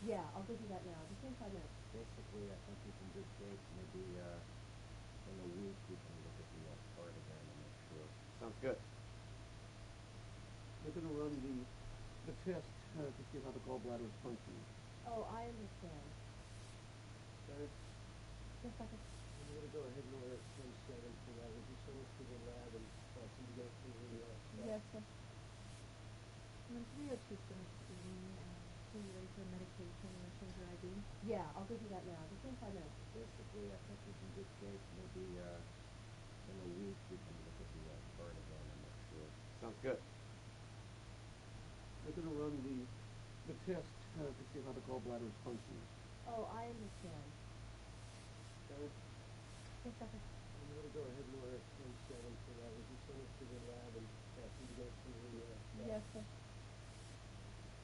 Yeah, I'll give you that now. Just give me 5 minutes. Basically, I think he's in good shape. Maybe in a week we can look at the card again and make sure. Sounds good. They're going to run the test to see how the gallbladder is functioning. Oh, I understand. Sorry? Just a second. I'm going to go ahead and order 10-7 for that. Would you send us to the lab and can you go through the Yes, sir. And then 302 finished eating. Are you ready for medication? You want to change your ID? Yeah, I'll give you that now. Just give me 5 minutes. Basically, I think he's in good shape. Maybe in a week we can look at the card again and make sure. Sounds good. They're going to run the test to see how the gallbladder is functioning. Oh, I understand. Sorry? Just a second. I'm going to go ahead and order 10-7 for that. Would you send us to the lab and can you go through the Yes, sir.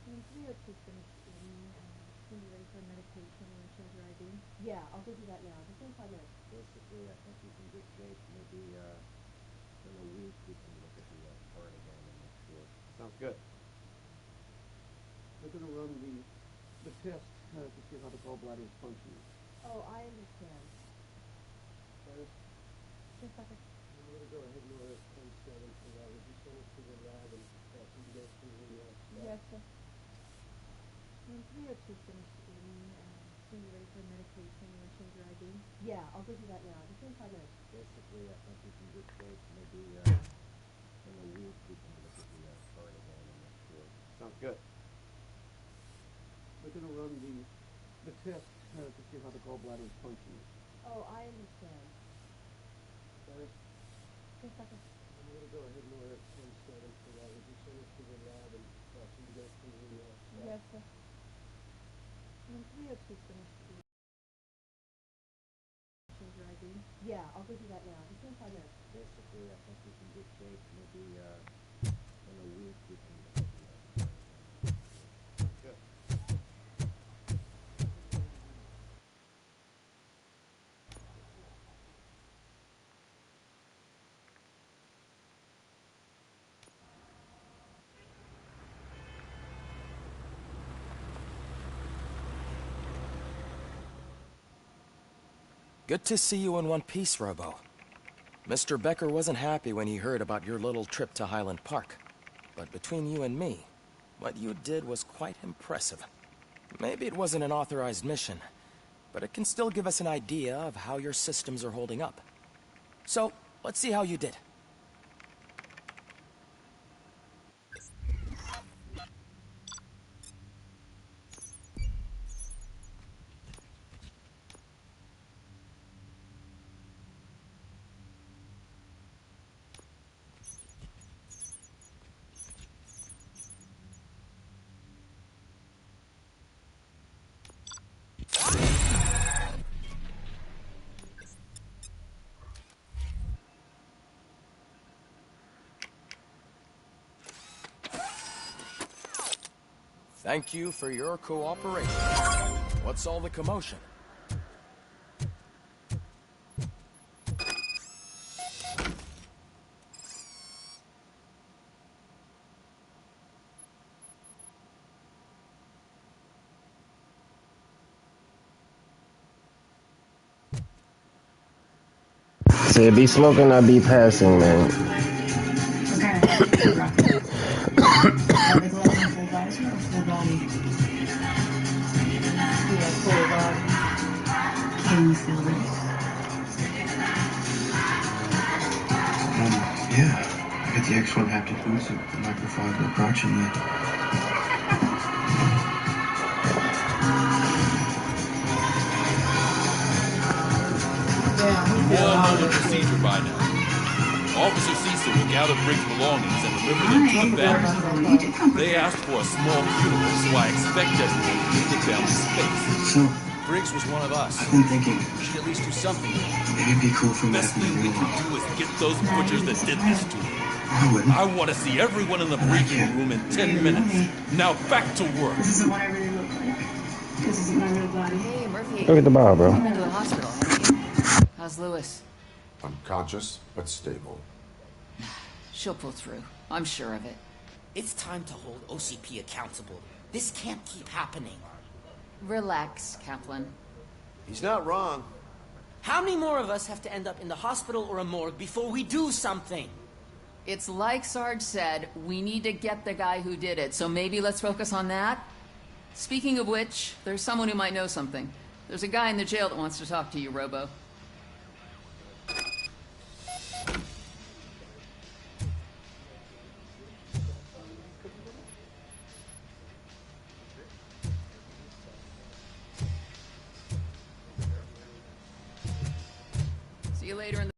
And then 302 finished eating. Are you ready for medication? You want to change your ID? Yeah, I'll give you that now. Just give me 5 minutes. Basically, I think he's in good shape. Maybe in a week we can look at the card again and make sure. Sounds good. They're going to run the test to see how the gallbladder is functioning. Oh, I understand. Sorry? Just a second. I'm going to go ahead and order 10-7 for that. Would you send us to the lab and can you go through the Yes, sir. And then 302 finished eating. Are you ready for medication? You want to change your ID? Yeah, I'll give you that now. Just give me 5 minutes. Basically, I think he's in good shape. Maybe in a week we can look at the card again and make sure. Sounds good. They're going to run the test to see how the gallbladder is functioning. Oh, I understand. Sorry? Just a second. I'm going to go ahead and order 10-7 for that. Would you send us to the lab and can you go through the Yes, sir. And then 302 finished eating. Change your ID? Yeah, I'll give you that now. Just give me 5 minutes. Basically, I think he's in good shape. Maybe in a week we can look at the card again. Sounds good. Good to see you in one piece, Robo. Mr. Becker wasn't happy when he heard about your little trip to Highland Park. But between you and me, what you did was quite impressive. Maybe it wasn't an authorized mission, but it can still give us an idea of how your systems are holding up. So, let's see how you did. Thank you for your cooperation. What's all the commotion? Say, be smoking, I be passing, man. Can you feel this? Yeah. I got the X1 haptic boots and the microfiber approach and the... You all know the procedure by now. Officer Cecil will gather Briggs' belongings and deliver them to the family. They asked for a small funeral, so I expect everyone to leave the family space. So, Briggs was one of us. I've been thinking, We should at least do something. maybe it'd be cool for me to Best thing we can do is get those butchers that did this to him. I wouldn't. I want to see everyone in the briefing room in 10 minutes. Now back to work. This isn't what I really look like. This isn't my real body. Hey, Murphy. Look at the bar, bro. You've been to the hospital, haven't you? How's Lewis? Unconscious, but stable. She'll pull through. I'm sure of it. It's time to hold OCP accountable. This can't keep happening. Relax, Kaplan. He's not wrong. How many more of us have to end up in the hospital or a morgue before we do something? It's like Sarge said, we need to get the guy who did it, so maybe let's focus on that? Speaking of which, there's someone who might know something. There's a guy in the jail that wants to talk to you, Robo. See you later in the...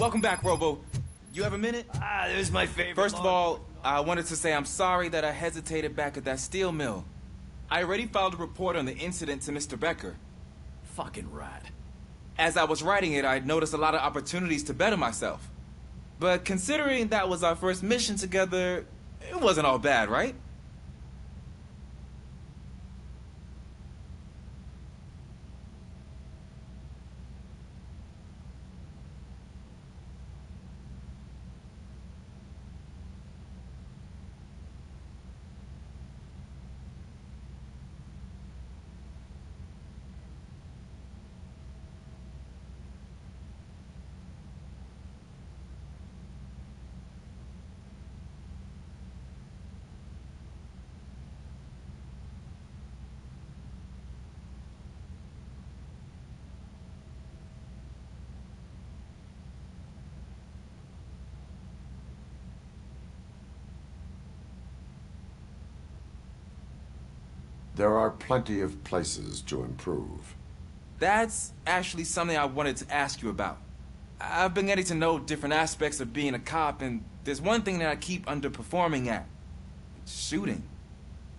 Welcome back, Robo. You have a minute? Ah, this is my favorite. First of all, I wanted to say I'm sorry that I hesitated back at that steel mill. I already filed a report on the incident to Mr. Becker. Fucking rat. As I was writing it, I noticed a lot of opportunities to better myself. But considering that was our first mission together, it wasn't all bad, right? There are plenty of places to improve. That's actually something I wanted to ask you about. I've been getting to know different aspects of being a cop, and there's one thing that I keep underperforming at. Shooting.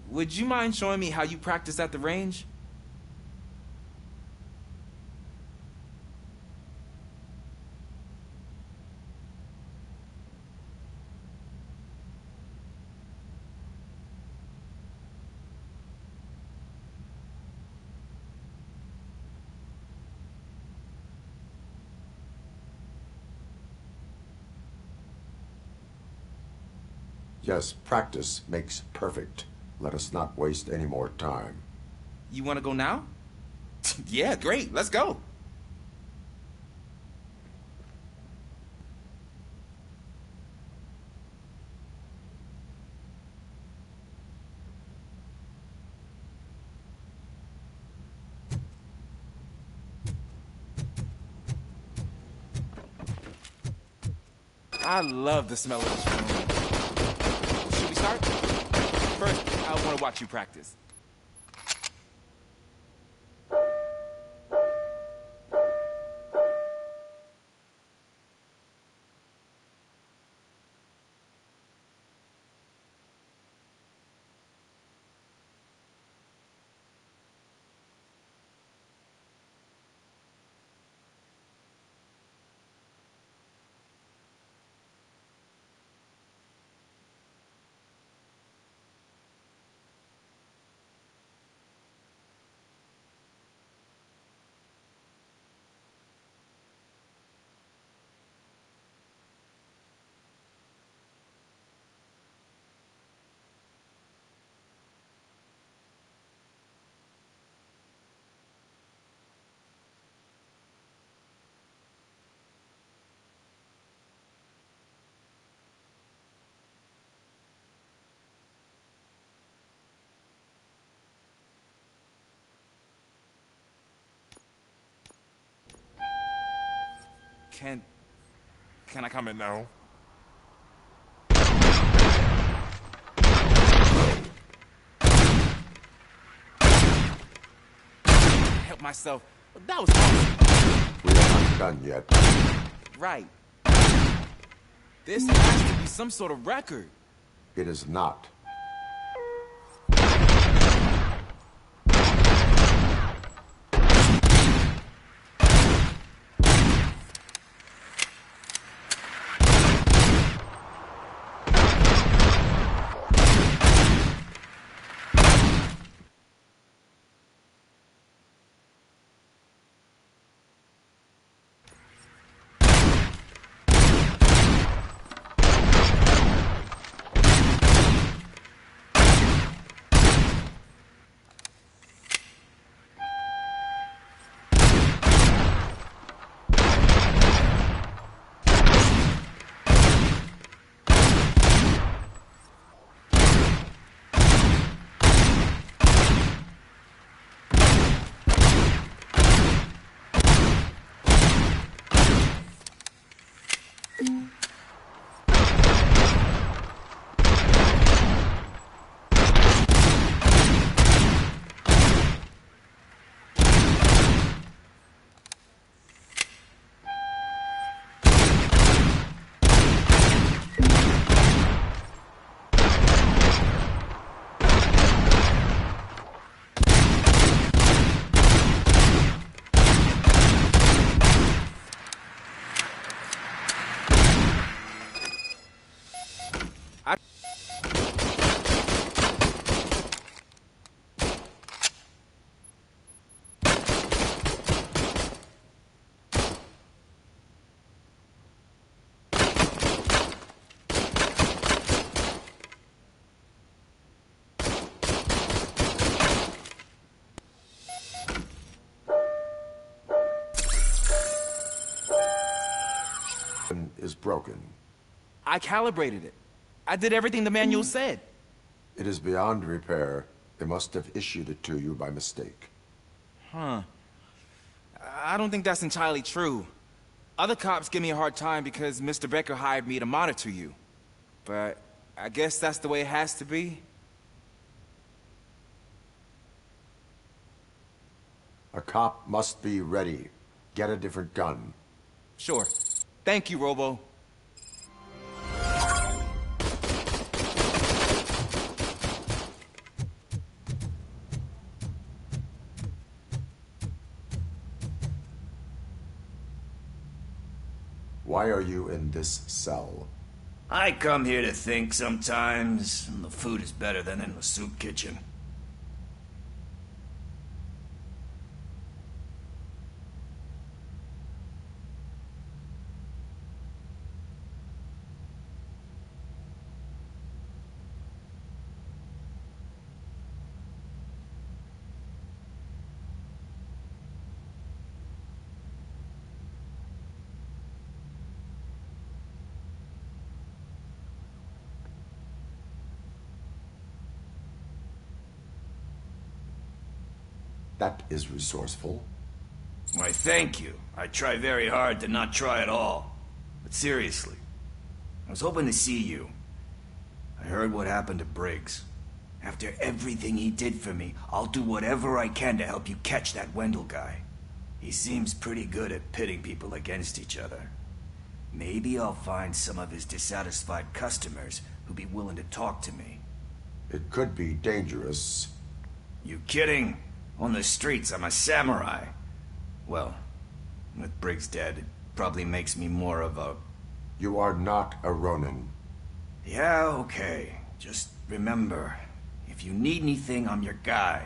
Would you mind showing me how you practice at the range? Yes, practice makes perfect. Let us not waste any more time. You want to go now? Yeah, great. Let's go. I love the smell of this room. Should we start? First, I want to watch you practice. Can I come in now? Help myself. That was awesome. We are not done yet. Right. This has to be some sort of record. It is not. is broken. I calibrated it. I did everything the manual said. It is beyond repair. They must have issued it to you by mistake. Huh. I don't think that's entirely true. Other cops give me a hard time because Mr. Becker hired me to monitor you. But I guess that's the way it has to be. A cop must be ready. Get a different gun. Sure. Thank you, Robo. Why are you in this cell? I come here to think sometimes, and the food is better than in the soup kitchen. That is resourceful. Why, thank you. I try very hard to not try at all. But seriously, I was hoping to see you. I heard what happened to Briggs. After everything he did for me, I'll do whatever I can to help you catch that Wendell guy. He seems pretty good at pitting people against each other. Maybe I'll find some of his dissatisfied customers who'd be willing to talk to me. It could be dangerous. You kidding? On the streets, I'm a samurai. Well, with Briggs dead, it probably makes me more of a... You are not a Ronin. Yeah, okay. Just remember, if you need anything, I'm your guy.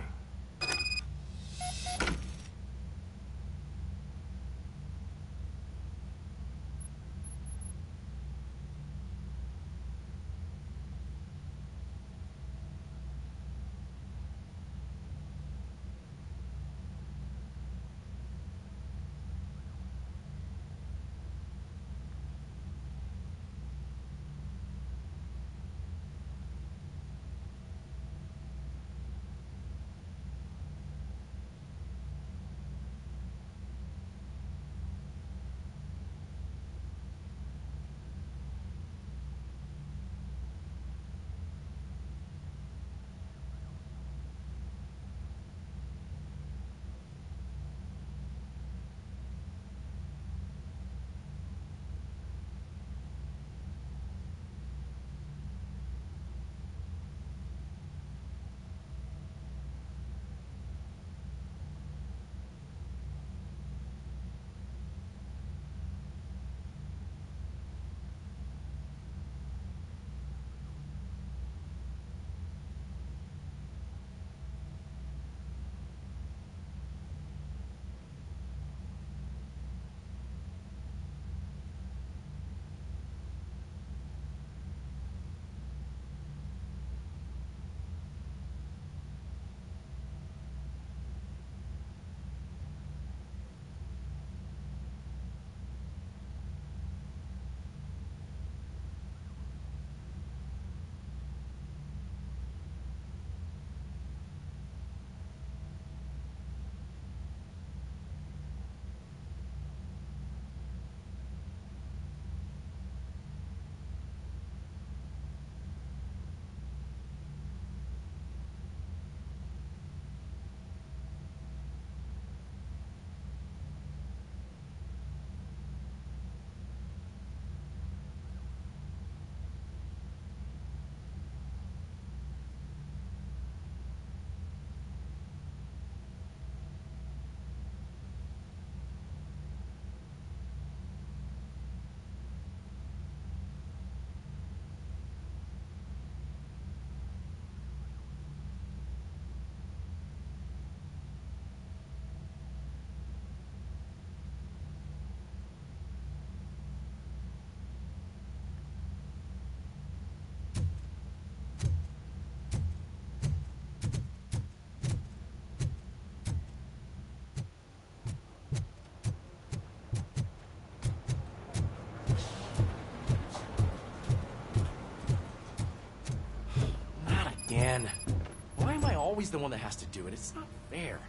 always the one that has to do it. It's not fair.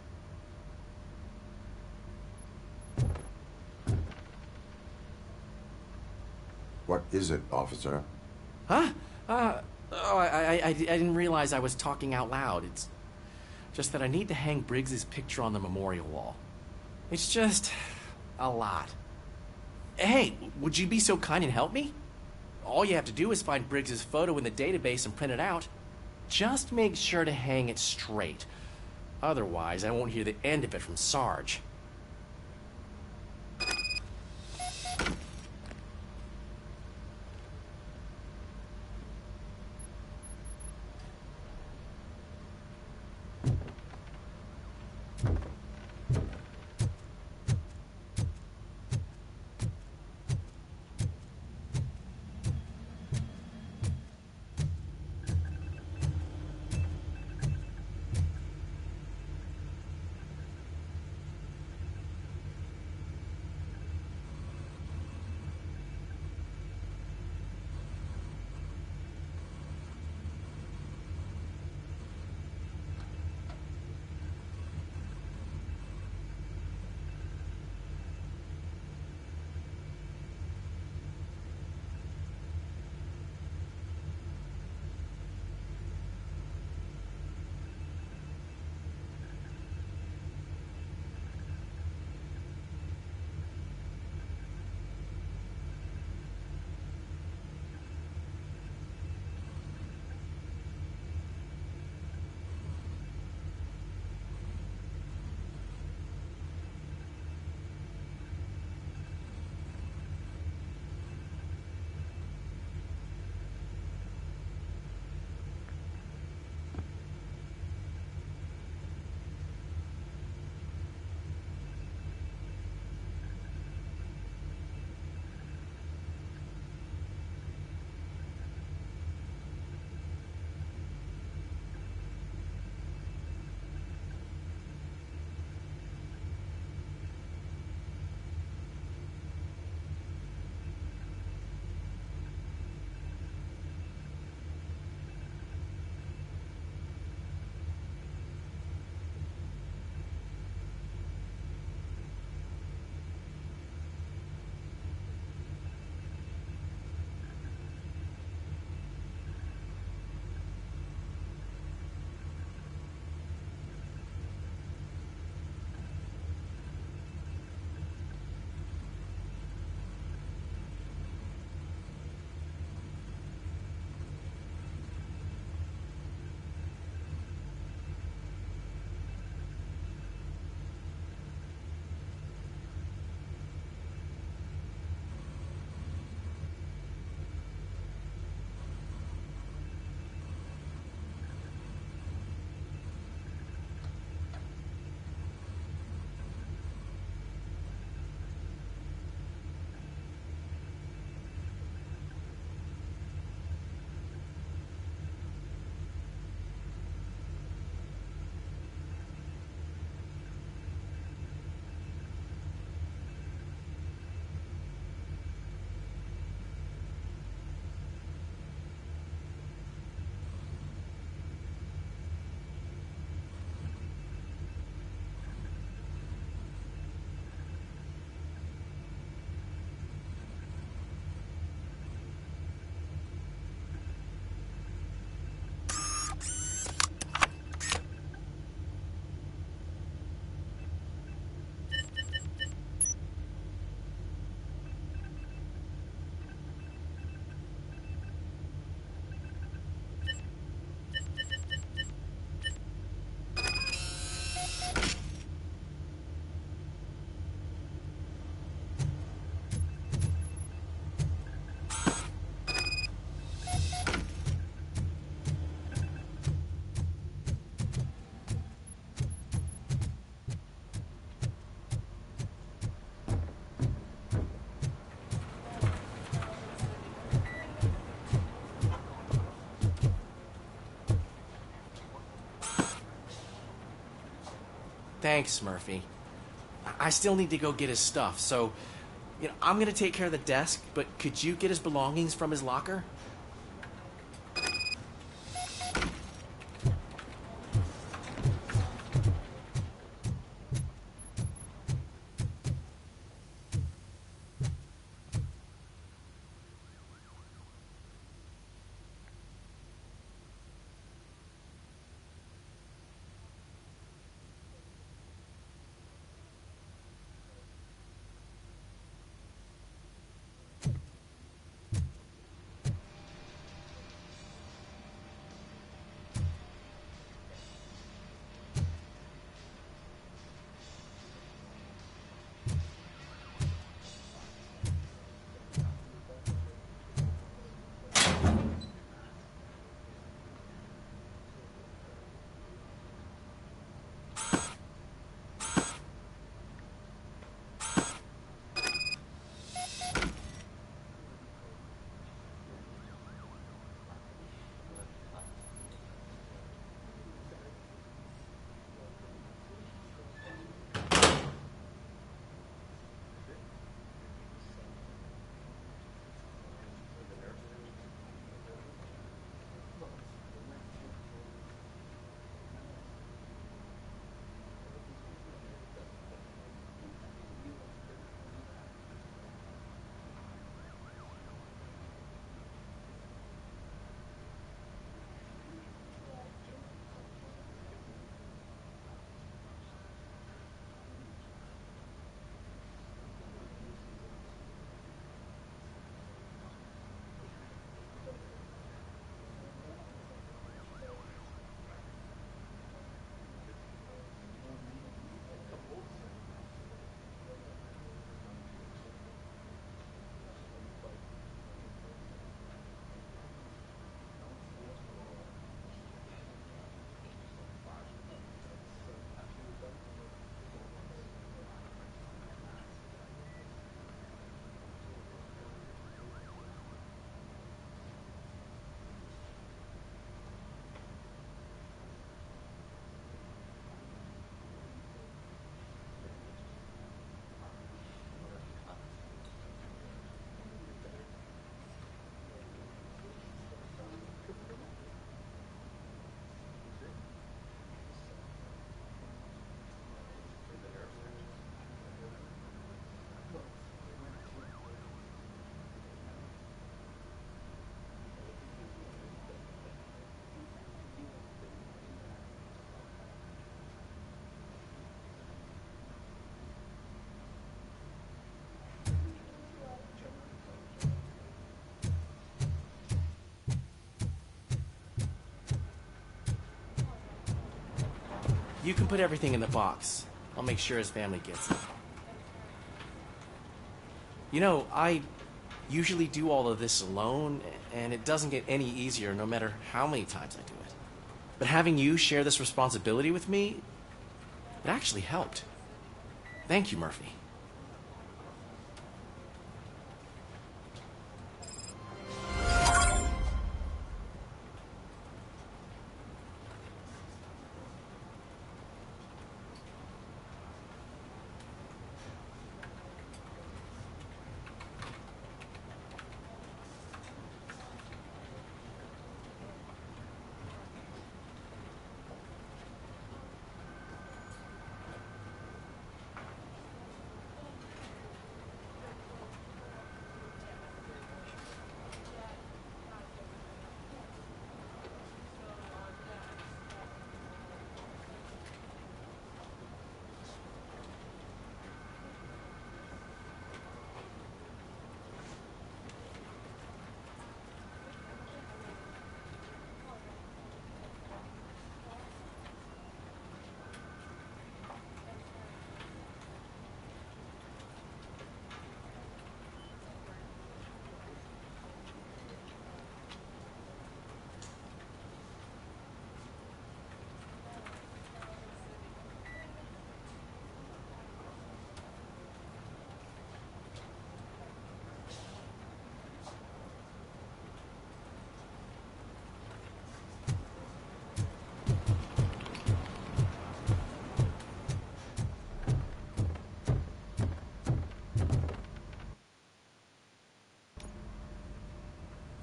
What is it, officer? Huh? I didn't realize I was talking out loud. It's just that I need to hang Briggs's picture on the memorial wall. It's just a lot. Hey, would you be so kind and help me? All you have to do is find Briggs's photo in the database and print it out. Just make sure to hang it straight. Otherwise, I won't hear the end of it from Sarge. Thanks, Murphy. I still need to go get his stuff, so I'm gonna take care of the desk, but could you get his belongings from his locker? You can put everything in the box. I'll make sure his family gets it. You know, I usually do all of this alone, and it doesn't get any easier no matter how many times I do it. But having you share this responsibility with me, it actually helped. Thank you, Murphy.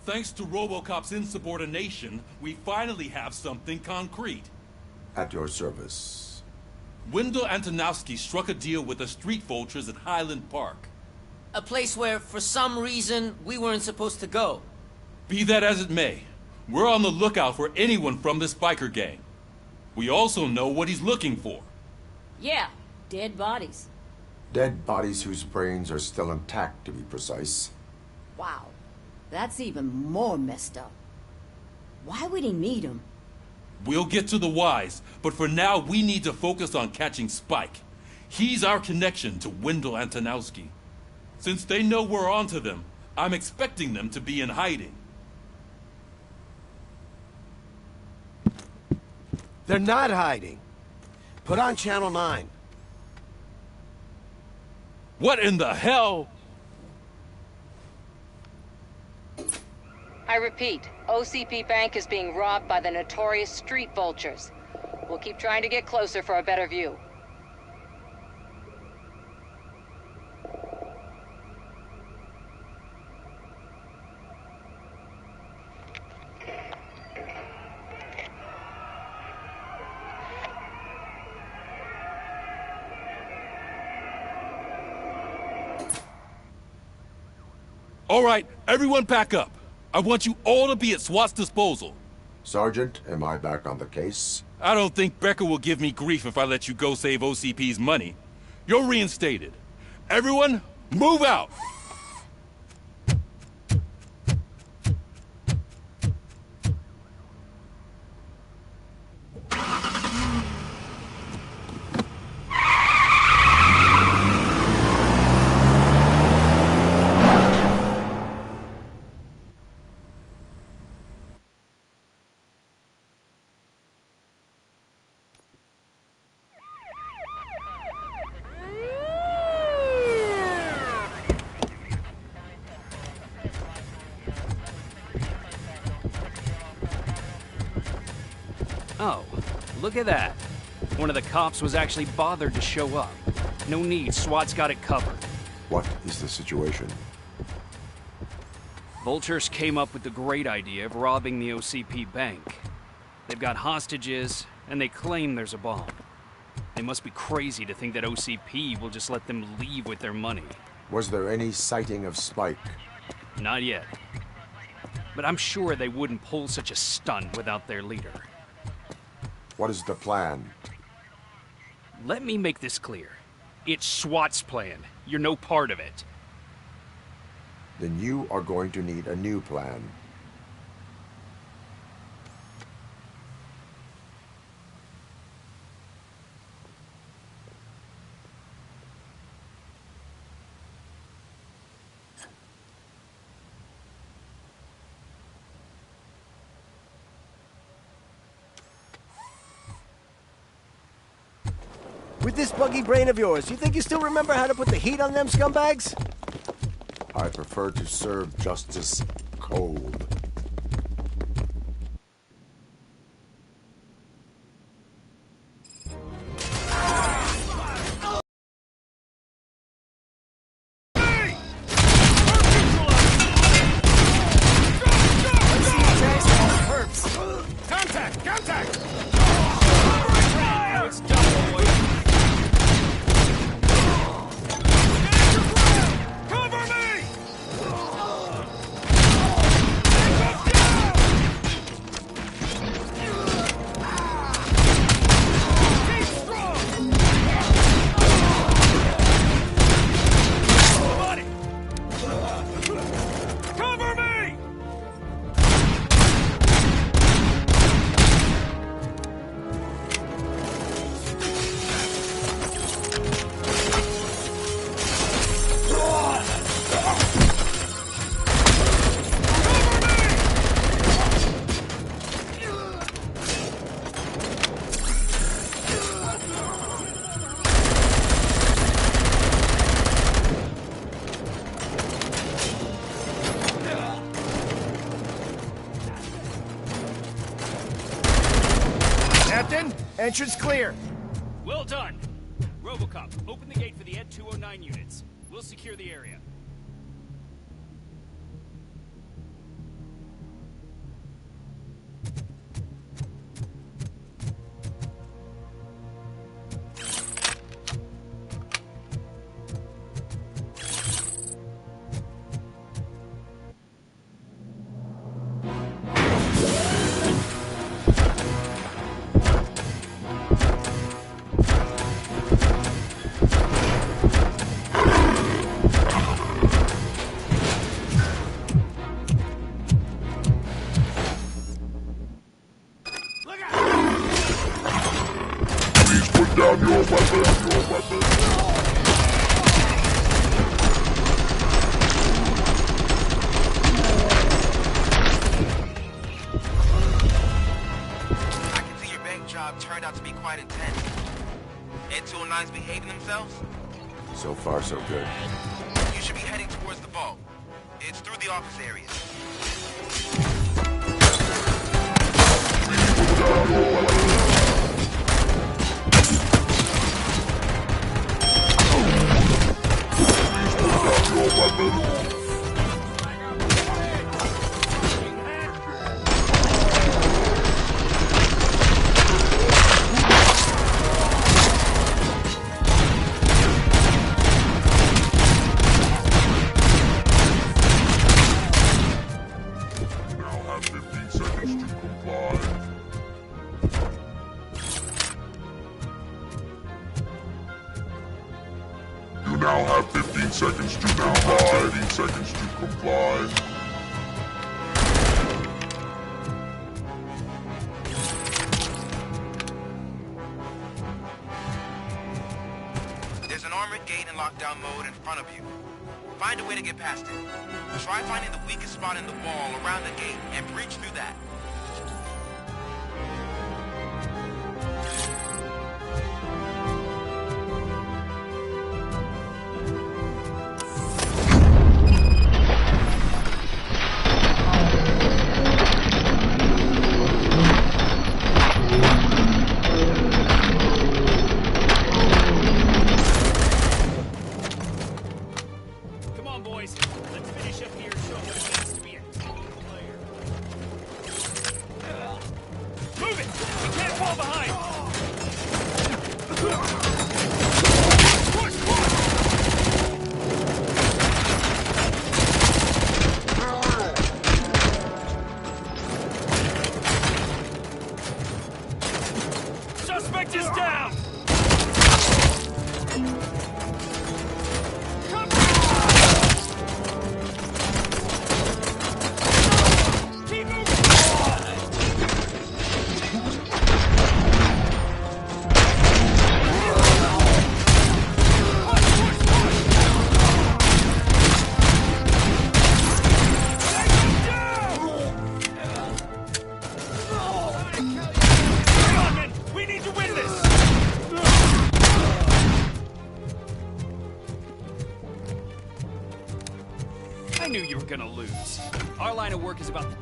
Thanks to Robocop's insubordination, we finally have something concrete. At your service. Wendell Antonowski struck a deal with the street vultures at Highland Park. A place where, for some reason, we weren't supposed to go. Be that as it may, we're on the lookout for anyone from this biker gang. We also know what he's looking for. Yeah, dead bodies. Dead bodies whose brains are still intact, to be precise. Wow, that's even more messed up. Why would he need him? We'll get to the whys, but for now we need to focus on catching Spike. He's our connection to Wendell Antonowski. Since they know we're onto them, I'm expecting them to be in hiding. They're not hiding. Put on Channel 9. What in the hell? I repeat, OCP Bank is being robbed by the notorious street vultures. We'll keep trying to get closer for a better view. All right, everyone pack up. I want you all to be at SWAT's disposal. Sergeant, am I back on the case? I don't think Becker will give me grief if I let you go save OCP's money. You're reinstated. Everyone, move out! Oh, look at that. One of the cops was actually bothered to show up. No need, SWAT's got it covered. What is the situation? Vultures came up with the great idea of robbing the OCP bank. They've got hostages, and they claim there's a bomb. They must be crazy to think that OCP will just let them leave with their money. Was there any sighting of Spike? Not yet. But I'm sure they wouldn't pull such a stunt without their leader. What is the plan? Let me make this clear. It's SWAT's plan. You're no part of it. Then you are going to need a new plan. With this buggy brain of yours, you think you still remember how to put the heat on them scumbags? I prefer to serve justice cold. Contact! Contact! It's done, boy. Cover me! Keep strong! Buddy! Cover me! Captain, entrance clear. Well done. Robocop, open the gate for the Ed 209 units. We'll secure the area. Down your weapon, I can see your bank job turned out to be quite intense. Ed 209's behaving themselves? So far, so good. You should be heading towards the vault. It's through the office area. You now have 15 seconds to comply. 15 seconds to comply. There's an armored gate in lockdown mode in front of you. Find a way to get past it. Try finding the weakest spot in the wall around the gate and breach through that. Come on, boys. Let's finish up here. Show them what it means to be a team player. I knew you were gonna lose. Our line of work is about the...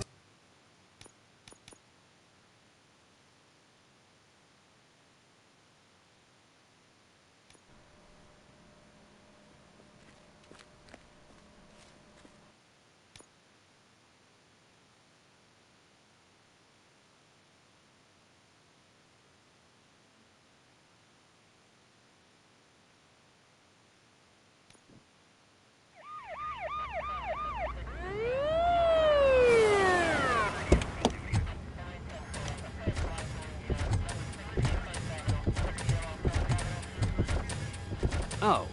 Oh,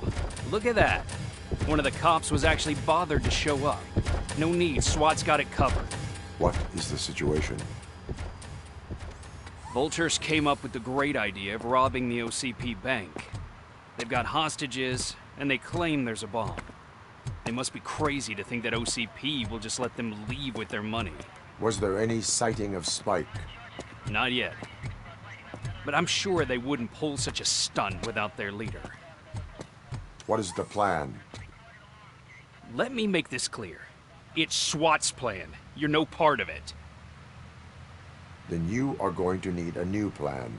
look at that. One of the cops was actually bothered to show up. No need, SWAT's got it covered. What is the situation? Vultures came up with the great idea of robbing the OCP bank. They've got hostages, and they claim there's a bomb. They must be crazy to think that OCP will just let them leave with their money. Was there any sighting of Spike? Not yet. But I'm sure they wouldn't pull such a stunt without their leader. What is the plan? Let me make this clear. It's SWAT's plan. You're no part of it. Then you are going to need a new plan.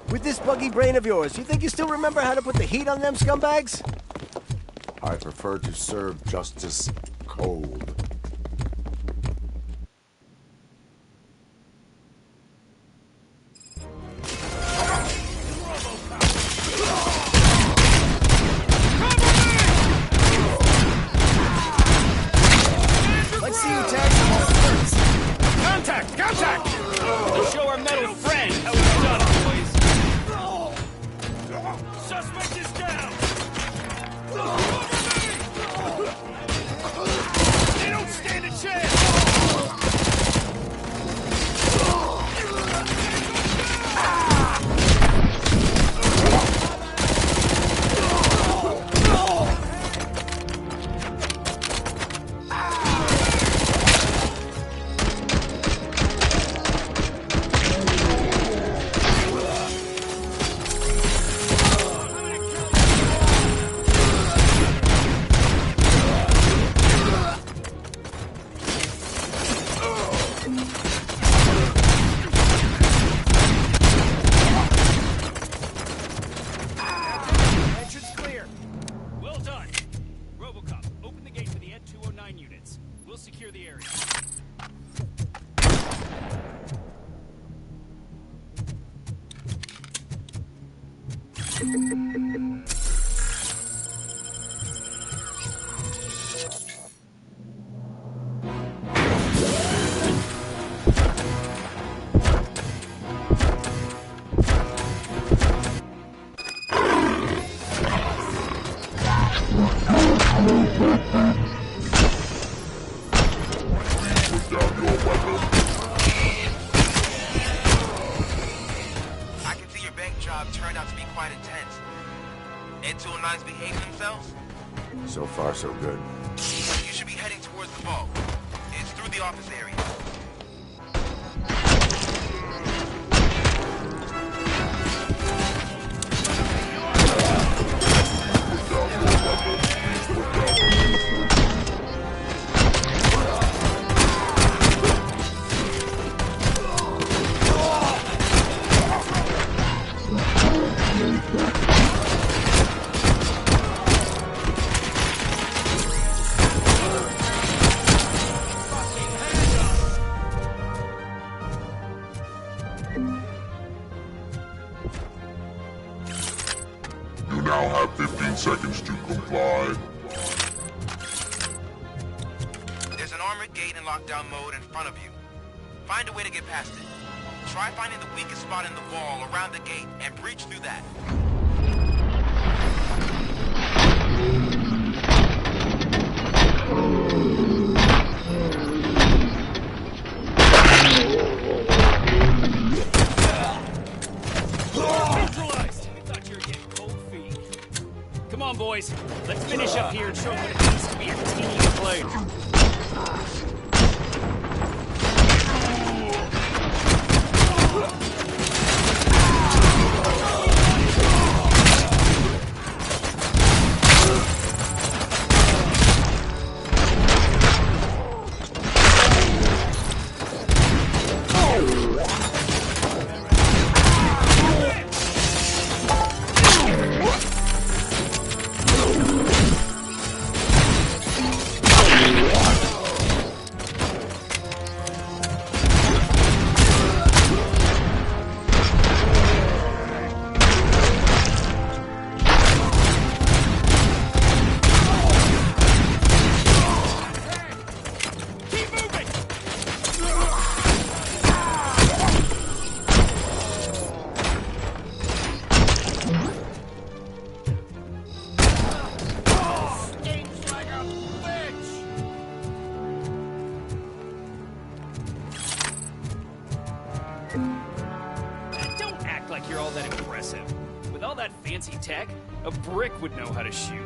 With this buggy brain of yours, you think you still remember how to put the heat on them scumbags? I prefer to serve justice cold. Let's see you tag them first. Contact! Contact! Let's show our metal friend how it's done, boys. Suspect is down! They don't stand a chance! Entrance clear. Well done. Robocop, open the gate for the N209 units. We'll secure the area. I can see your bank job turned out to be quite intense. N209's behaving themselves? So far, so good. You should be heading towards the vault. It's through the office area. You now have 15 seconds to comply. There's an armored gate in lockdown mode in front of you. Find a way to get past it. Try finding the weakest spot in the wall around the gate and breach through that. Neutralized! on, boys. Let's finish up here and show them what it means to be a team player. Don't act like you're all that impressive. With all that fancy tech, a brick would know how to shoot.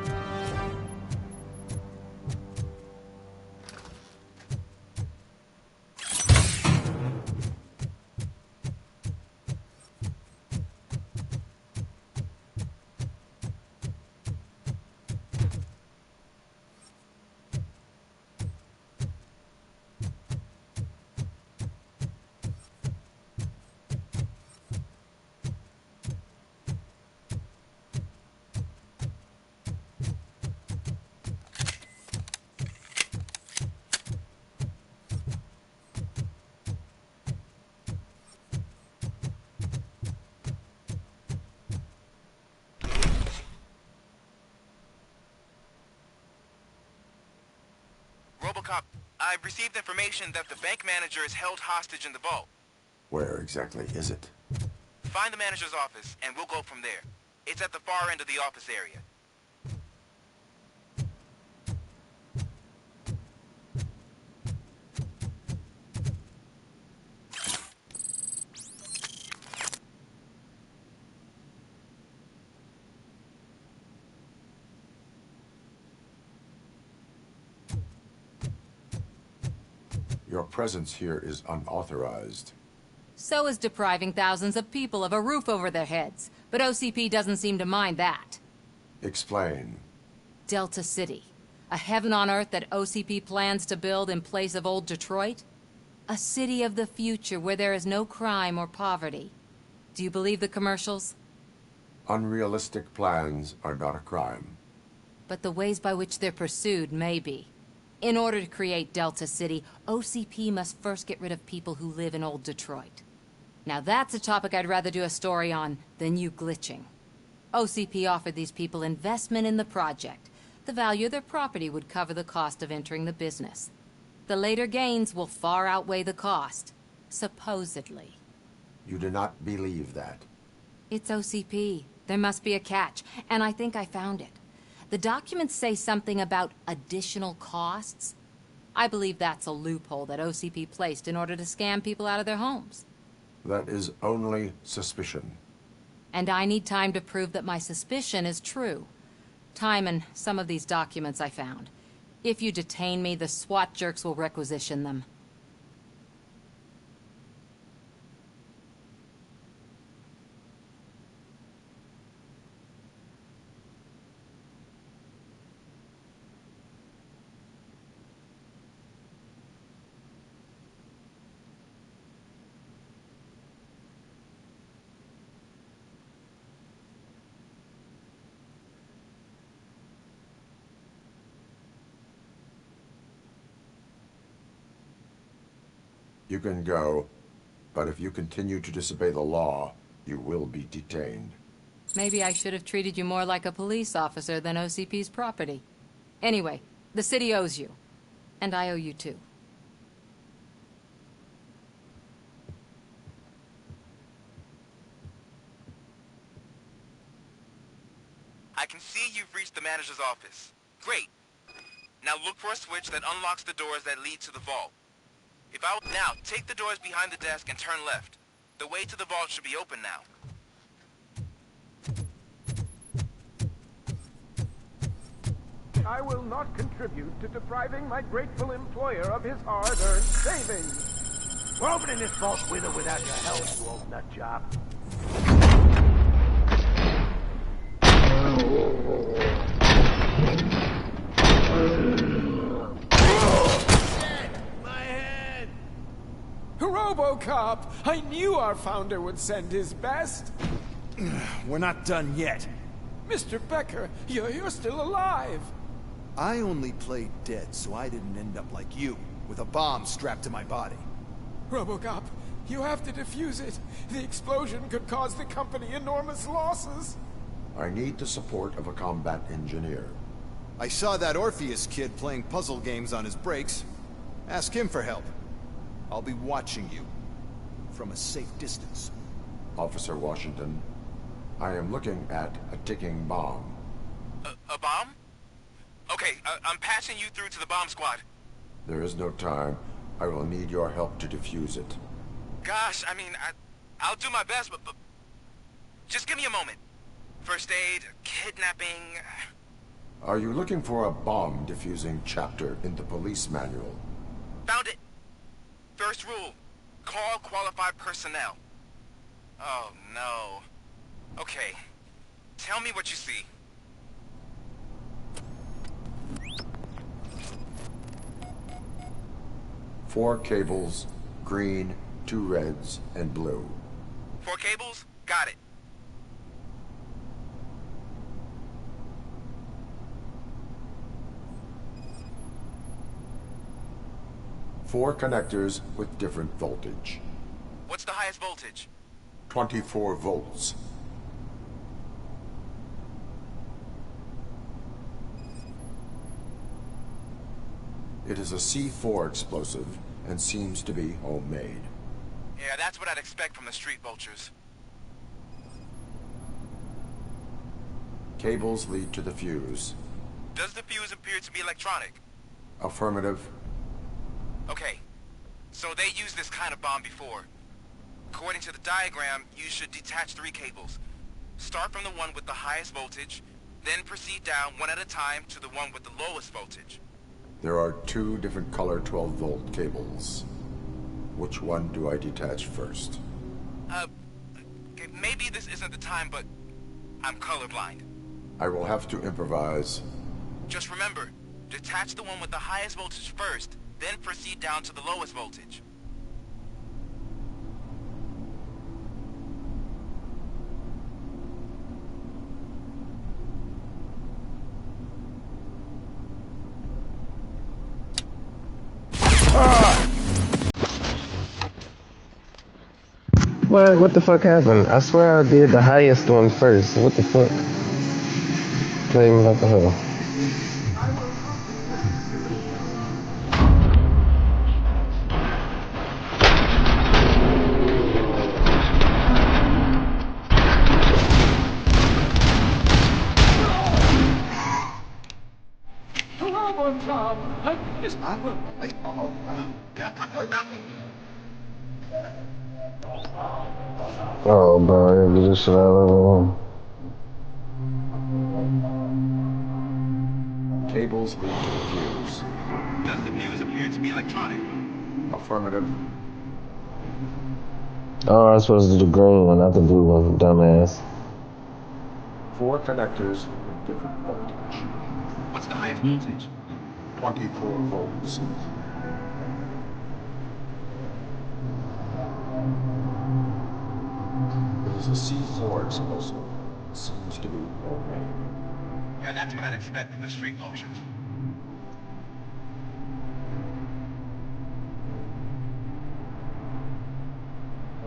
Robocop, I've received information that the bank manager is held hostage in the vault. Where exactly is it? Find the manager's office, and we'll go from there. It's at the far end of the office area. Your presence here is unauthorized. So is depriving thousands of people of a roof over their heads. But OCP doesn't seem to mind that. Explain. Delta City. A heaven on earth that OCP plans to build in place of old Detroit? A city of the future where there is no crime or poverty. Do you believe the commercials? Unrealistic plans are not a crime. But the ways by which they're pursued may be. In order to create Delta City, OCP must first get rid of people who live in old Detroit. Now that's a topic I'd rather do a story on than you glitching. OCP offered these people investment in the project. The value of their property would cover the cost of entering the business. The later gains will far outweigh the cost, supposedly. You do not believe that. It's OCP. There must be a catch, and I think I found it. The documents say something about additional costs. I believe that's a loophole that OCP placed in order to scam people out of their homes. That is only suspicion. And I need time to prove that my suspicion is true. Time and some of these documents I found. If you detain me, the SWAT jerks will requisition them. You can go, but if you continue to disobey the law, you will be detained. Maybe I should have treated you more like a police officer than OCP's property. Anyway, the city owes you. And I owe you too. I can see you've reached the manager's office. Great. Now look for a switch that unlocks the doors that lead to the vault. Now, take the doors behind the desk and turn left. The way to the vault should be open now. I will not contribute to depriving my grateful employer of his hard-earned savings. We're opening this vault with or without your help, you old nut job. Robocop! I knew our founder would send his best. We're not done yet. Mr. Becker, you're still alive. I only played dead so I didn't end up like you, with a bomb strapped to my body. Robocop, you have to defuse it. The explosion could cause the company enormous losses. I need the support of a combat engineer. I saw that Orpheus kid playing puzzle games on his breaks. Ask him for help. I'll be watching you. From a safe distance. Officer Washington, I am looking at a ticking bomb. A bomb? Okay, I'm passing you through to the bomb squad. There is no time. I will need your help to defuse it. Gosh, I mean, I'll do my best, but just give me a moment. First aid, kidnapping... Are you looking for a bomb defusing chapter in the police manual? Found it. First rule, call qualified personnel. Oh, no. Okay, tell me what you see. Four cables, green, 2 reds, and blue. 4 cables? Got it. Four connectors with different voltage. What's the highest voltage? 24 volts. It is a C4 explosive and seems to be homemade. Yeah, that's what I'd expect from the street vultures. Cables lead to the fuse. Does the fuse appear to be electronic? Affirmative. Okay, so they used this kind of bomb before. According to the diagram, you should detach 3 cables. Start from the one with the highest voltage, then proceed down one at a time to the one with the lowest voltage. There are 2 different color 12-volt cables. Which one do I detach first? Maybe this isn't the time, but I'm colorblind. I will have to improvise. Just remember, detach the one with the highest voltage first, then proceed down to the lowest voltage. What the fuck happened? I swear I did the highest one first. What the fuck? Playing like the hell. Robocop, Oh, bro, it was just another Cables lead to the fuse. Does the fuse appear to be electronic? Affirmative. Oh, I was supposed to do the green one, not the blue one, dumbass. 4 connectors with different voltage. What's the highest voltage? 24 volts. It is a C4 explosive. It seems to be homemade. Yeah, that's what I'd expect from the street vultures.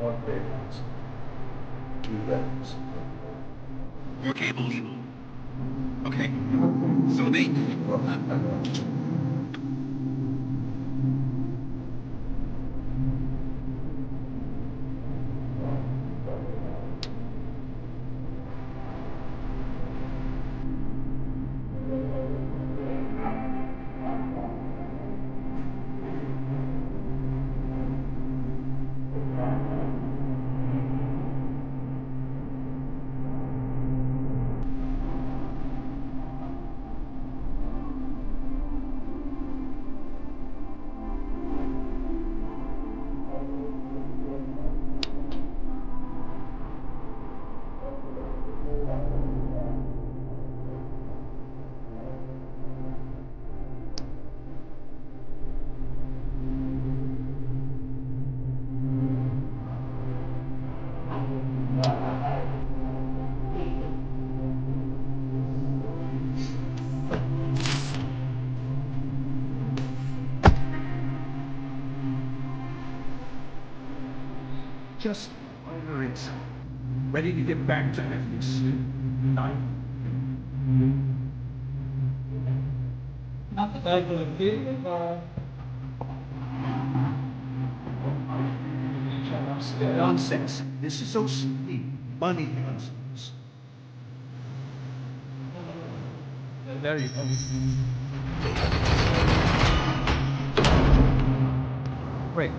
One cables. 2 reds. 4 cables. Okay, so they... just nice. Ready to get back to this night. Nonsense. This is so sweet. Money nonsense. There you go. Great.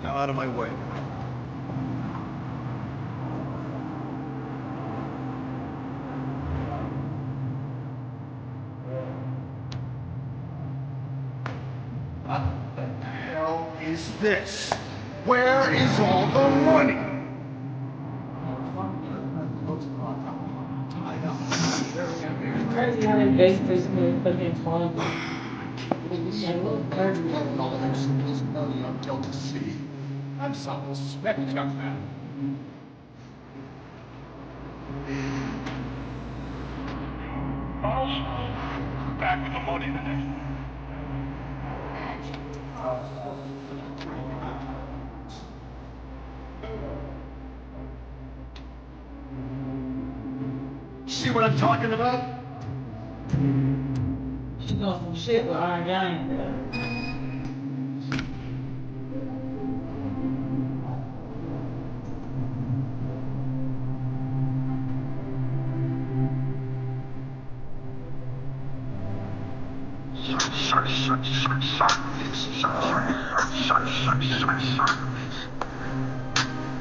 Now out of my way. What the hell is this? Where is all the money? I'm some respect, young man. Back with the money then. See what I'm talking about? She doing some shit with our gang there.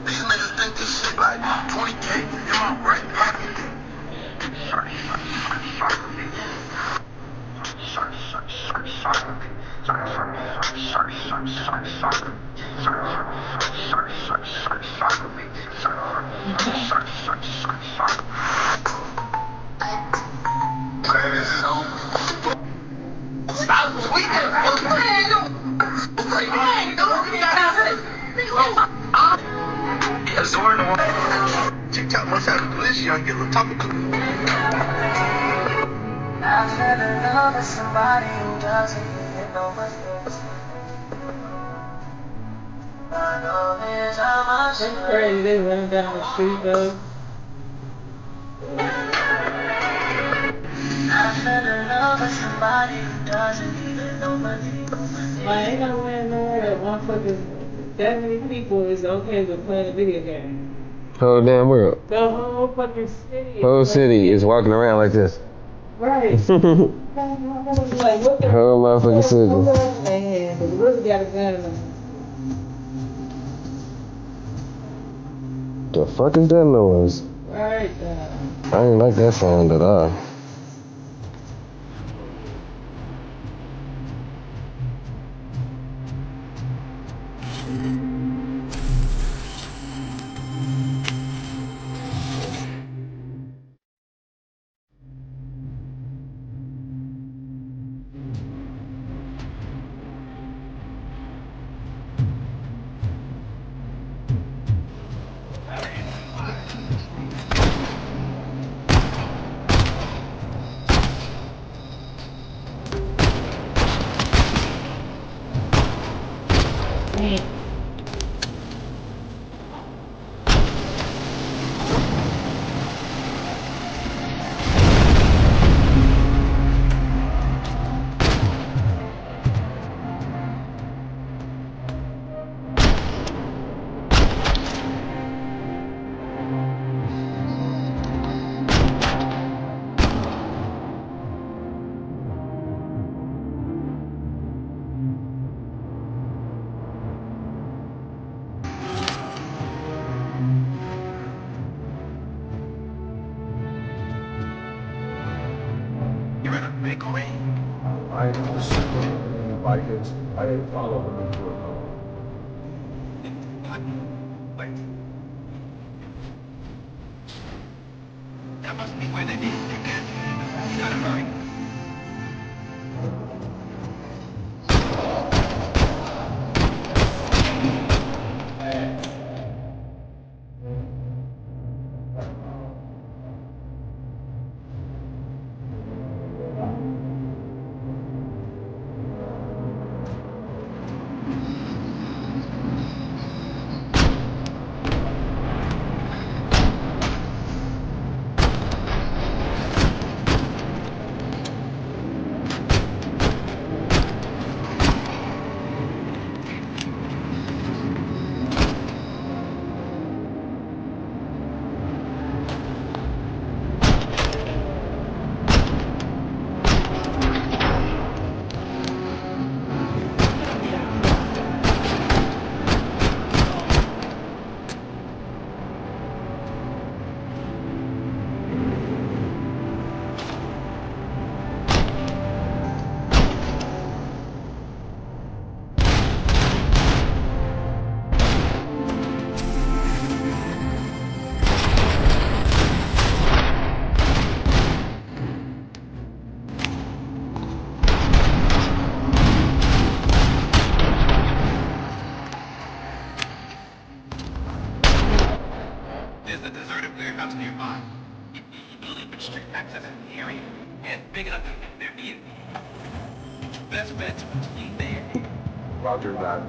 These niggas think this shit like 20K in my right pocket. Stop tweaking! TikTok must have a glitch, young girl. Talk to me. I fell in love with somebody who doesn't even know what it is. I know there's how much. That's crazy. They running down the street though. I fell in love with somebody who doesn't even know what it is. Like, ain't no way nowhere that motherfuckers, that many people is okay with playing a video game. Whole damn world. The whole fucking city. Whole city is walking around like this. Right. Like, what the whole motherfucking city. Man, the really got a gun. The fuck is that noise? Right. I ain't like that sound at all. You're in a big way. I didn't follow them into it. Wait. That must be where they need to get. You gotta hurry. straight back to that area. And big enough if they're needed. Best bet's between there. Roger that.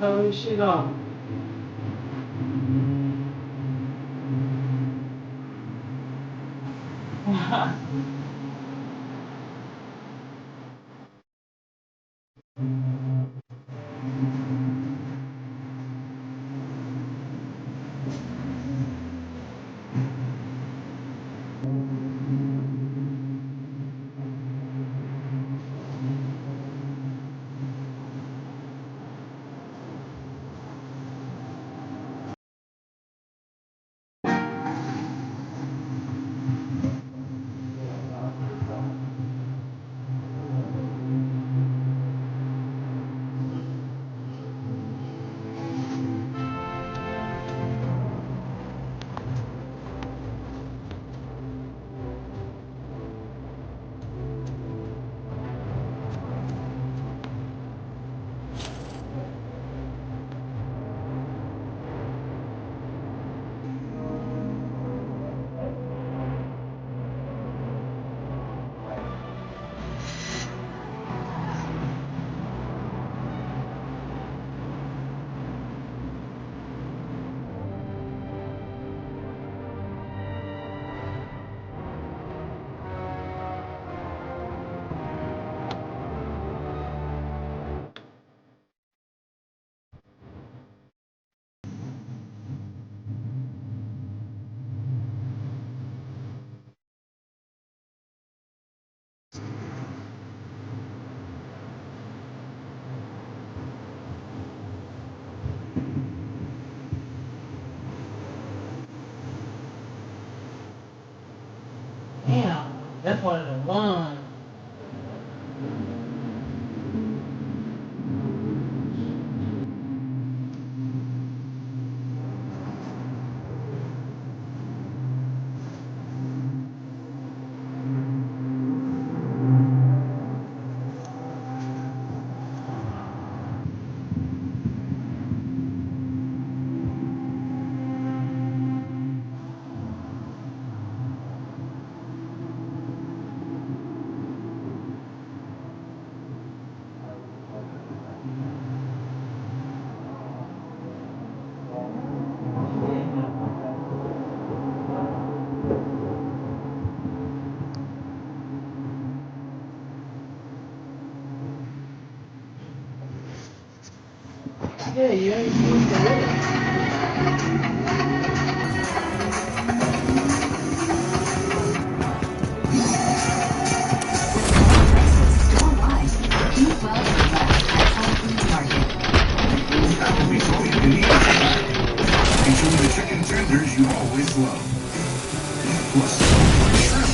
Oh, shit off. Damn, that's one of the ones. Yeah, you ain't used to it. Store wide. Q12 Select at all food market. always all you can eat. Usually the chicken tenders you always loved. Plus, shrimp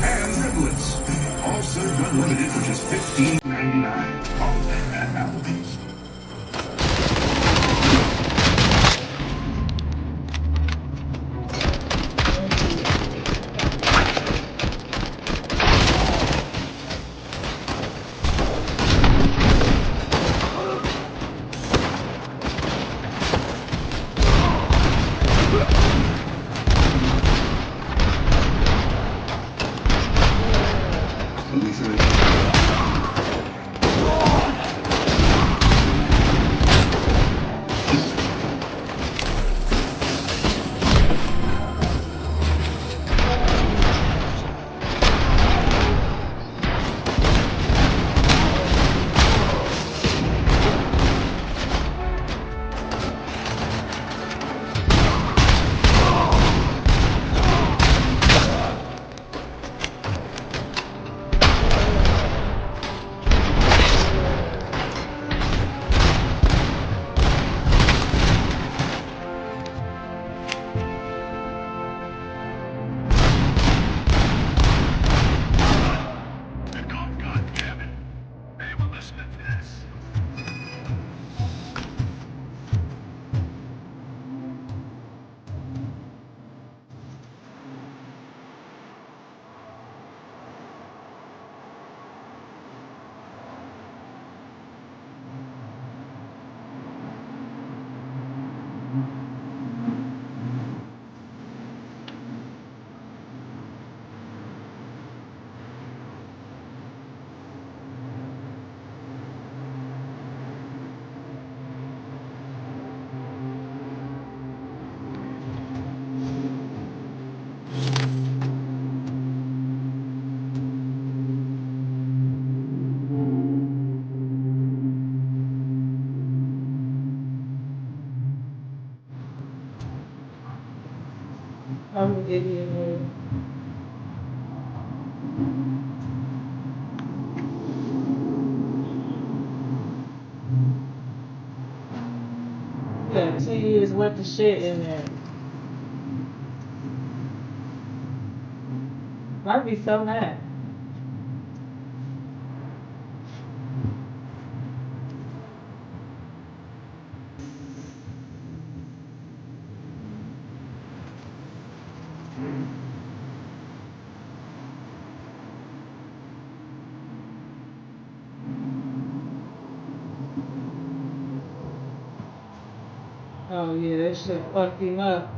and driblets. All served unlimited for just $15.99. All at Applebee's. I'm an idiot, man. Yeah, 10 years worth of shit in there. I'd be so mad. Oh yeah, that shit fucked him up.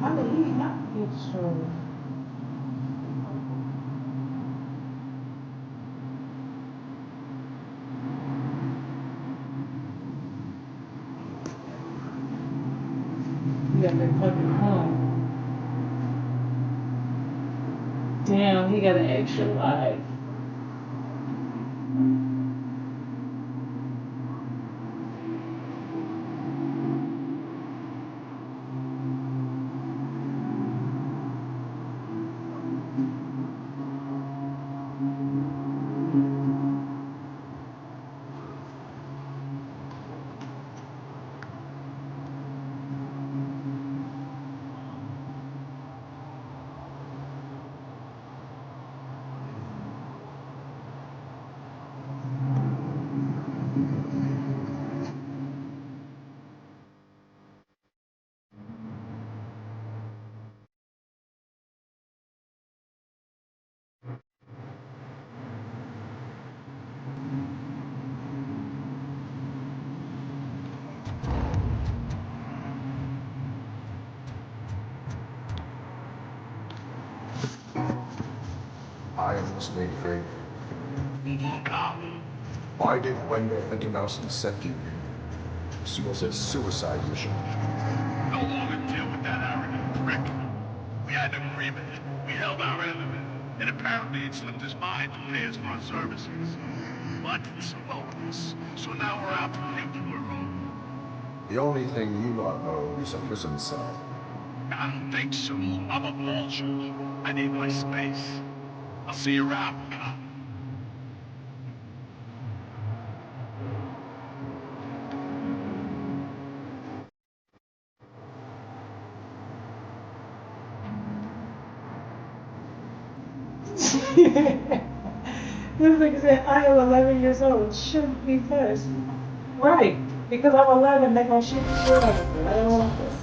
How did he not get strong? He got that fucking home. Damn, he got an extra life. I am listening, Craig. Why did Wendell Entermouse send you? This was a suicide mission. No longer deal with that arrogant agreement. We held our end of it, and apparently it slipped his mind to pay us for our services. But it's bogus, so now we're out to get to a room. The only thing you are owed is a prison cell. I don't think so. I'm a vulture. I need my space. I'll see you around, cop. This nigga said, I am 11 years old. Shouldn't be first. Right. Because I'm 11, they gonna shoot the shit out of me. I don't want this.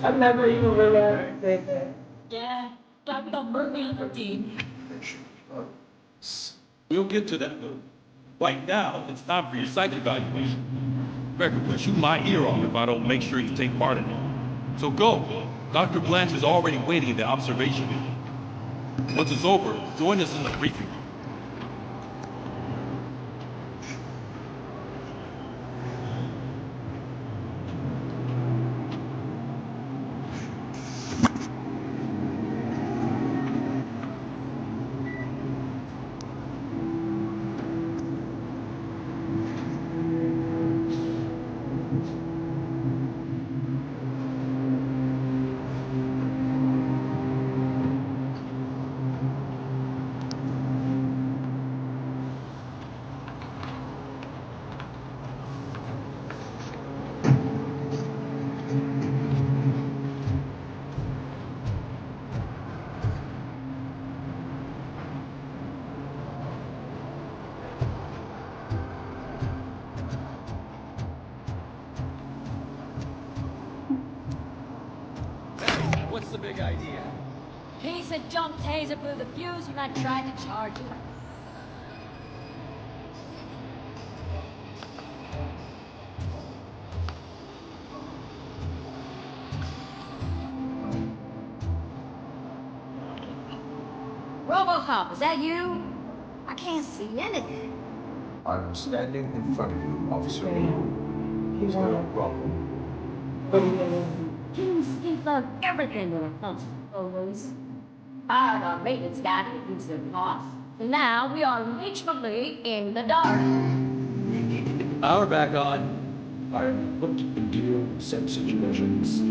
I never even realized that. Yeah. We'll get to that, though. Right now, it's time for your psych evaluation. Becker will shoot my ear off if I don't make sure you take part in it. So go. Dr. Blanche is already waiting in the observation room. Once it's over, join us in the briefing room. What's the big idea? Piece of junk taser blew the fuse when I tried to charge you. Robocop, is that you? I can't see anything. I'm standing in front of you, officer. He's Is there a problem? He's done everything when it comes to always. Our maintenance guy who's the boss. Now we are literally in the dark. Power back on. I'm looking to deal with some situations.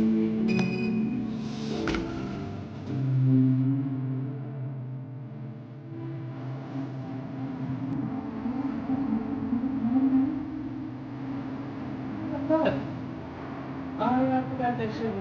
Oh, yeah, I forgot that shit.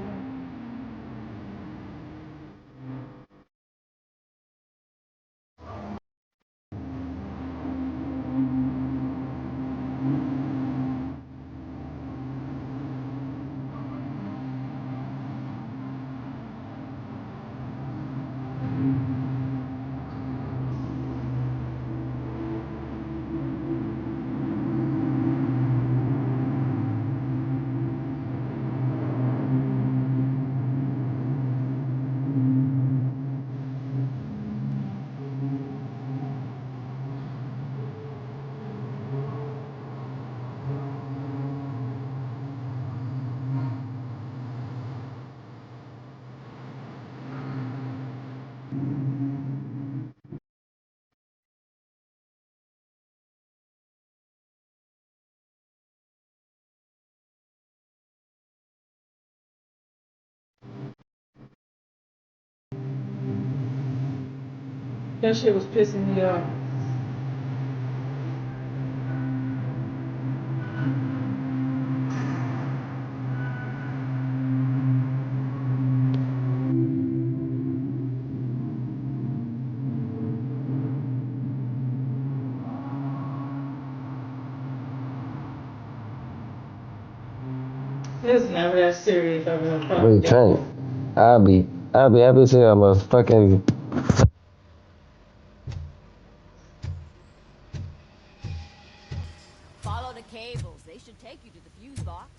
That shit was pissing me off. It's never that serious. Wait, Tank. I'll be happy to see I'm a fucking. Follow the cables. They should take you to the fuse box.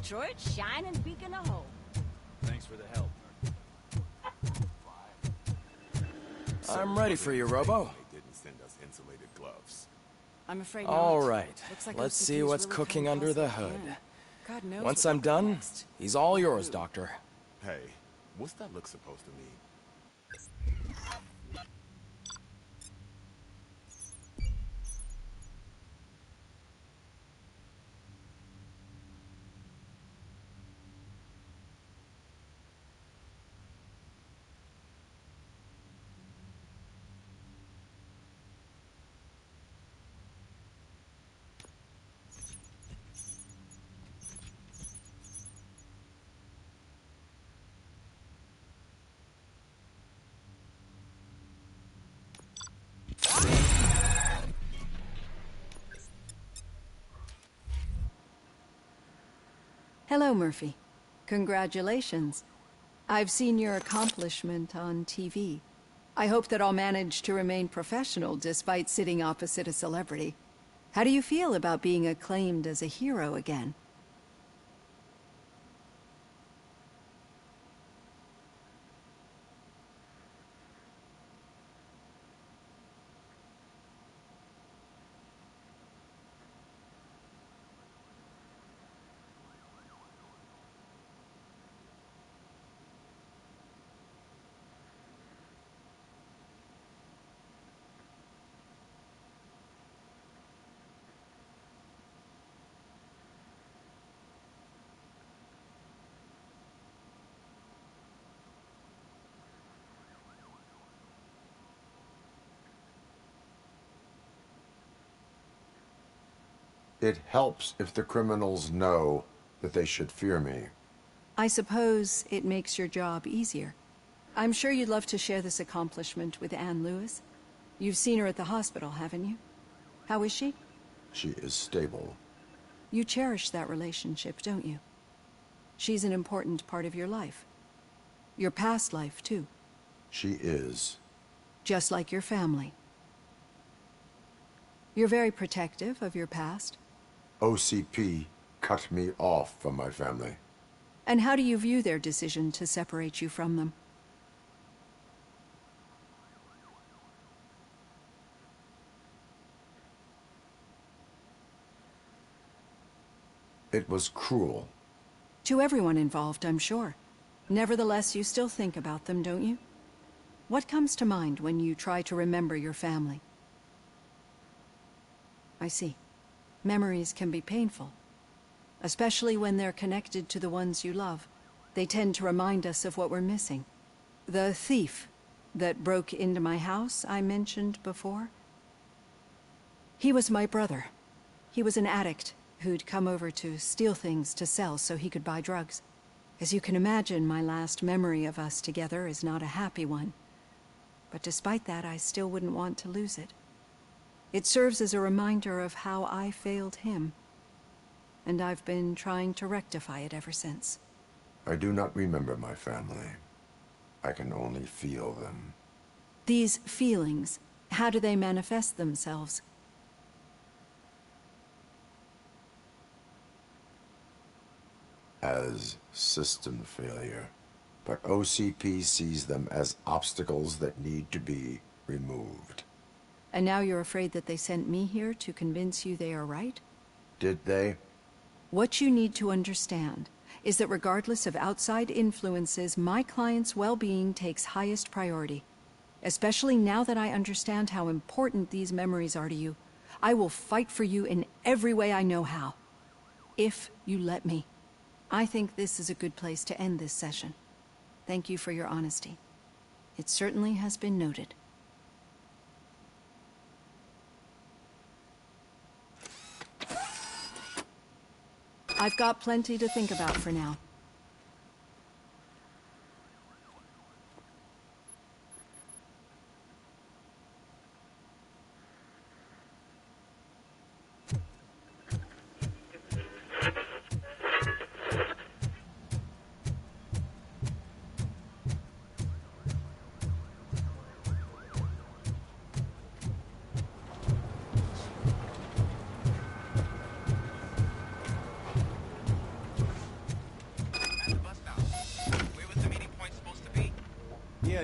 Detroit's shining beacon of hope. Thanks for the help. I'm ready for you, Robo. Didn't send us insulated gloves. I'm afraid All not. right. Looks like Let's OCP see is what's really cooking trying to under the hustle hood. again. God knows Once what I'm they'll do done, next. he's all yours, Doctor. Hey, what's that look supposed to mean? Hello, Murphy. Congratulations. I've seen your accomplishment on TV. I hope that I'll manage to remain professional despite sitting opposite a celebrity. How do you feel about being acclaimed as a hero again? It helps if the criminals know that they should fear me. I suppose it makes your job easier. I'm sure you'd love to share this accomplishment with Anne Lewis. You've seen her at the hospital, haven't you? How is she? She is stable. You cherish that relationship, don't you? She's an important part of your life. Your past life, too. She is. Just like your family. You're very protective of your past. OCP cut me off from my family. And how do you view their decision to separate you from them? It was cruel. To everyone involved, I'm sure. Nevertheless, you still think about them, don't you? What comes to mind when you try to remember your family? I see. Memories can be painful, especially when they're connected to the ones you love. They tend to remind us of what we're missing. The thief that broke into my house I mentioned before? He was my brother. He was an addict who'd come over to steal things to sell so he could buy drugs. As you can imagine, my last memory of us together is not a happy one. But despite that, I still wouldn't want to lose it. It serves as a reminder of how I failed him. And I've been trying to rectify it ever since. I do not remember my family. I can only feel them. These feelings, how do they manifest themselves? As system failure. But OCP sees them as obstacles that need to be removed. And now you're afraid that they sent me here to convince you they are right? Did they? What you need to understand is that regardless of outside influences, my client's well-being takes highest priority. Especially now that I understand how important these memories are to you. I will fight for you in every way I know how. If you let me. I think this is a good place to end this session. Thank you for your honesty. It certainly has been noted. I've got plenty to think about for now.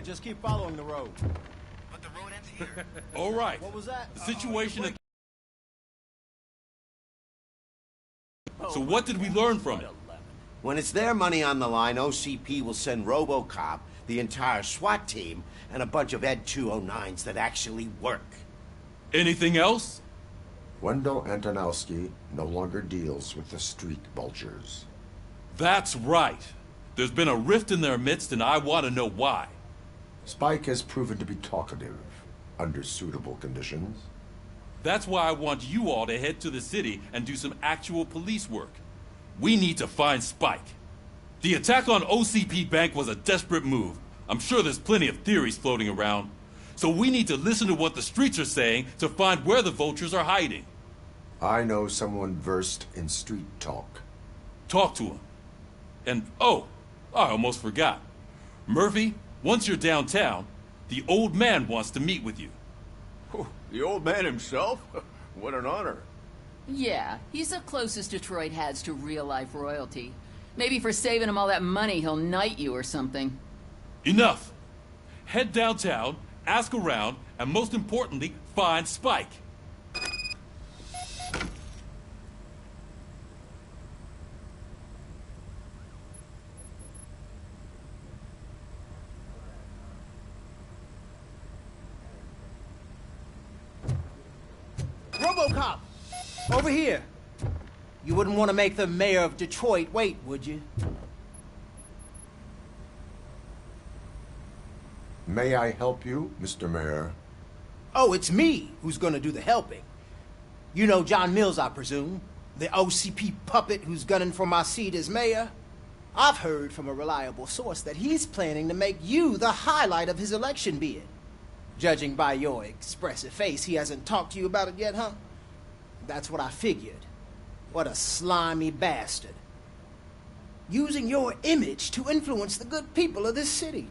right, just keep following the road. But the road ends here. All right. What was that? The situation at... So what did we learn from it? When it's their money on the line, OCP will send Robocop, the entire SWAT team, and a bunch of Ed 209s that actually work. Anything else? Wendell Antonowski no longer deals with the street vultures. That's right. There's been a rift in their midst, and I want to know why. Spike has proven to be talkative under suitable conditions. That's why I want you all to head to the city and do some actual police work. We need to find Spike. The attack on OCP Bank was a desperate move. I'm sure there's plenty of theories floating around. So we need to listen to what the streets are saying to find where the vultures are hiding. I know someone versed in street talk. Talk to him. And, oh, I almost forgot. Murphy, once you're downtown, the old man wants to meet with you. Oh, the old man himself? What an honor. Yeah, he's the closest Detroit has to real-life royalty. Maybe for saving him all that money, he'll knight you or something. Enough! Head downtown, ask around, and most importantly, find Spike. Robocop! Over here! You wouldn't want to make the mayor of Detroit wait, would you? May I help you, Mr. Mayor? Oh, it's me who's gonna do the helping. You know John Mills, I presume? The OCP puppet who's gunning for my seat as mayor? I've heard from a reliable source that he's planning to make you the highlight of his election bid. Judging by your expressive face, he hasn't talked to you about it yet, huh? That's what I figured. What a slimy bastard. Using your image to influence the good people of this city.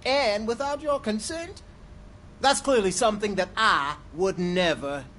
And without your consent? That's clearly something that I would never